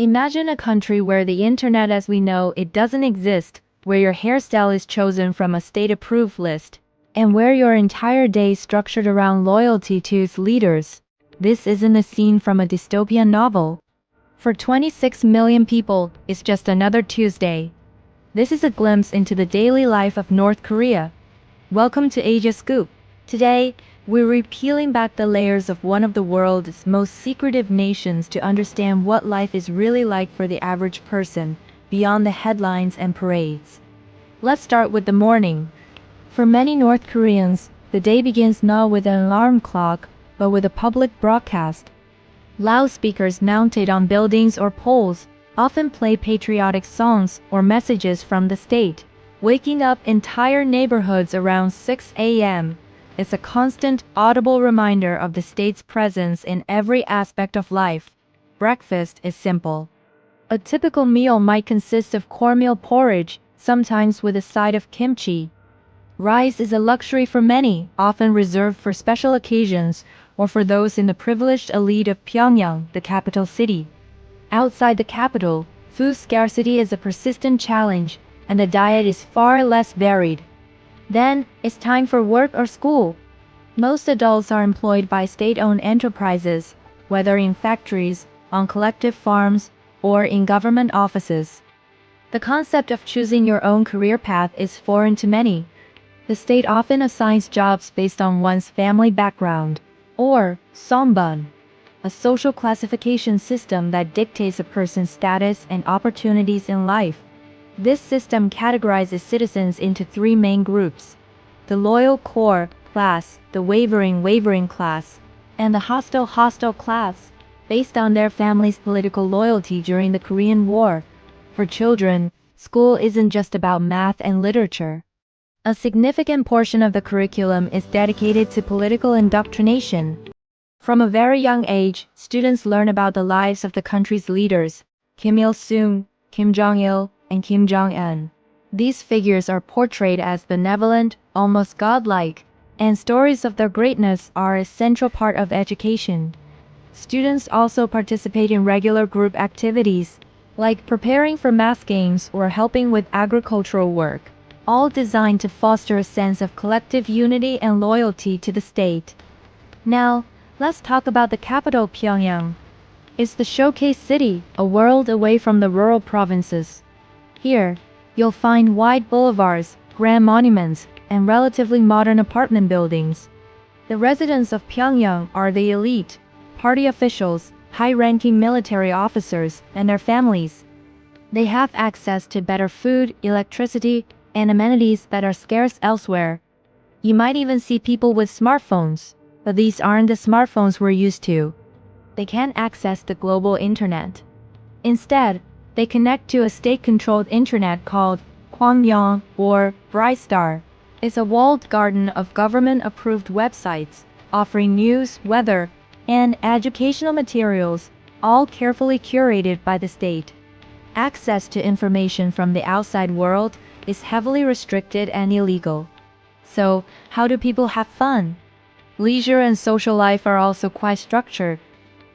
Imagine a country where the internet as we know it doesn't exist, where your hairstyle is chosen from a state-approved list, and where your entire day is structured around loyalty to its leaders. This isn't a scene from a dystopian novel. For 26 million people, it's just another Tuesday. This is a glimpse into the daily life of North Korea. Welcome to Asia Scoop. Today, we're peeling back the layers of one of the world's most secretive nations to understand what life is really like for the average person, beyond the headlines and parades. Let's start with the morning. For many North Koreans, the day begins not with an alarm clock, but with a public broadcast. Loudspeakers mounted on buildings or poles often play patriotic songs or messages from the state. Waking up entire neighborhoods around 6 a.m. is a constant, audible reminder of the state's presence in every aspect of life. Breakfast is simple. A typical meal might consist of cornmeal porridge, sometimes with a side of kimchi. Rice is a luxury for many, often reserved for special occasions or for those in the privileged elite of Pyongyang, the capital city. Outside the capital, food scarcity is a persistent challenge, and the diet is far less varied. Then, it's time for work or school. Most adults are employed by state-owned enterprises, whether in factories, on collective farms, or in government offices. The concept of choosing your own career path is foreign to many. The state often assigns jobs based on one's family background, or sonbun, a social classification system that dictates a person's status and opportunities in life. This system categorizes citizens into three main groups: the loyal core class, the wavering class, and the hostile class, based on their family's political loyalty during the Korean War. For children, school isn't just about math and literature. A significant portion of the curriculum is dedicated to political indoctrination. From a very young age, students learn about the lives of the country's leaders, Kim Il-sung, Kim Jong-il, and Kim Jong-un. These figures are portrayed as benevolent, almost godlike, and stories of their greatness are a central part of education. Students also participate in regular group activities, like preparing for math games or helping with agricultural work, all designed to foster a sense of collective unity and loyalty to the state. Now, let's talk about the capital, Pyongyang. It's the showcase city, a world away from the rural provinces. Here, you'll find wide boulevards, grand monuments, and relatively modern apartment buildings. The residents of Pyongyang are the elite, party officials, high-ranking military officers, and their families. They have access to better food, electricity, and amenities that are scarce elsewhere. You might even see people with smartphones, but these aren't the smartphones we're used to. They can't access the global internet. Instead, they connect to a state-controlled internet called Pyongyang or Brightstar. It's a walled garden of government-approved websites, offering news, weather, and educational materials, all carefully curated by the state. Access to information from the outside world is heavily restricted and illegal. So, how do people have fun? Leisure and social life are also quite structured.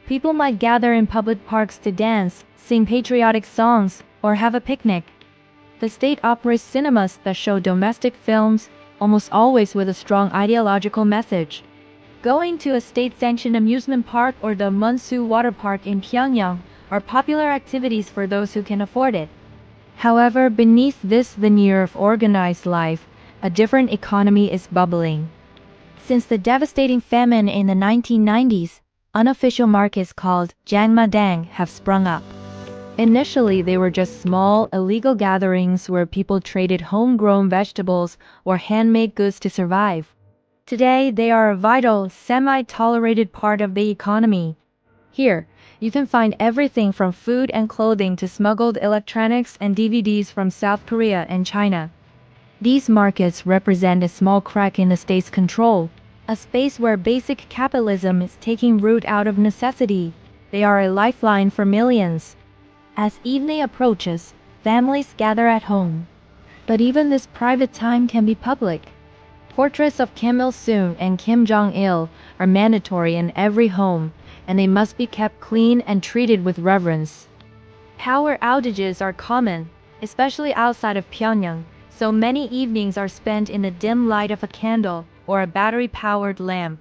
People might gather in public parks to dance, sing patriotic songs, or have a picnic. The state operates cinemas that show domestic films, almost always with a strong ideological message. Going to a state-sanctioned amusement park or the Munsu Water Park in Pyongyang are popular activities for those who can afford it. However, beneath this veneer of organized life, a different economy is bubbling. Since the devastating famine in the 1990s, unofficial markets called jangmadang have sprung up. Initially, they were just small, illegal gatherings where people traded homegrown vegetables or handmade goods to survive. Today, they are a vital, semi-tolerated part of the economy. Here, you can find everything from food and clothing to smuggled electronics and DVDs from South Korea and China. These markets represent a small crack in the state's control, a space where basic capitalism is taking root out of necessity. They are a lifeline for millions. As evening approaches, families gather at home. But even this private time can be public. Portraits of Kim Il-sung and Kim Jong-il are mandatory in every home, and they must be kept clean and treated with reverence. Power outages are common, especially outside of Pyongyang, so many evenings are spent in the dim light of a candle or a battery-powered lamp.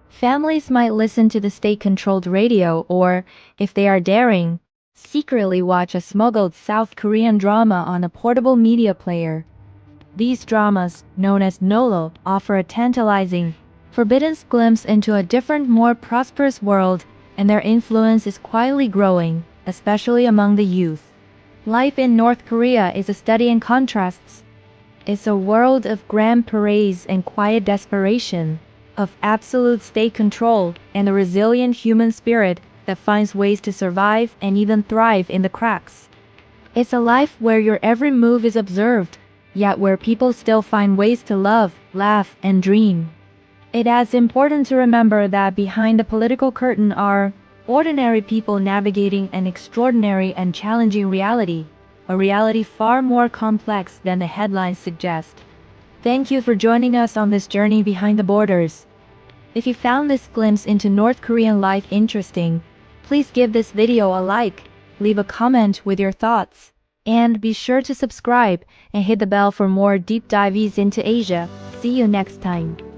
Families might listen to the state-controlled radio or, if they are daring, secretly watch a smuggled South Korean drama on a portable media player. These dramas, known as Nolo, offer a tantalizing, forbidden glimpse into a different, more prosperous world, and their influence is quietly growing, especially among the youth. Life in North Korea is a study in contrasts. It's a world of grand parades and quiet desperation, of absolute state control and a resilient human spirit that finds ways to survive and even thrive in the cracks. It's a life where your every move is observed, yet where people still find ways to love, laugh, and dream. It is important to remember that behind the political curtain are ordinary people navigating an extraordinary and challenging reality, a reality far more complex than the headlines suggest. Thank you for joining us on this journey behind the borders. If you found this glimpse into North Korean life interesting, please give this video a like, leave a comment with your thoughts, and be sure to subscribe and hit the bell for more deep dives into Asia. See you next time.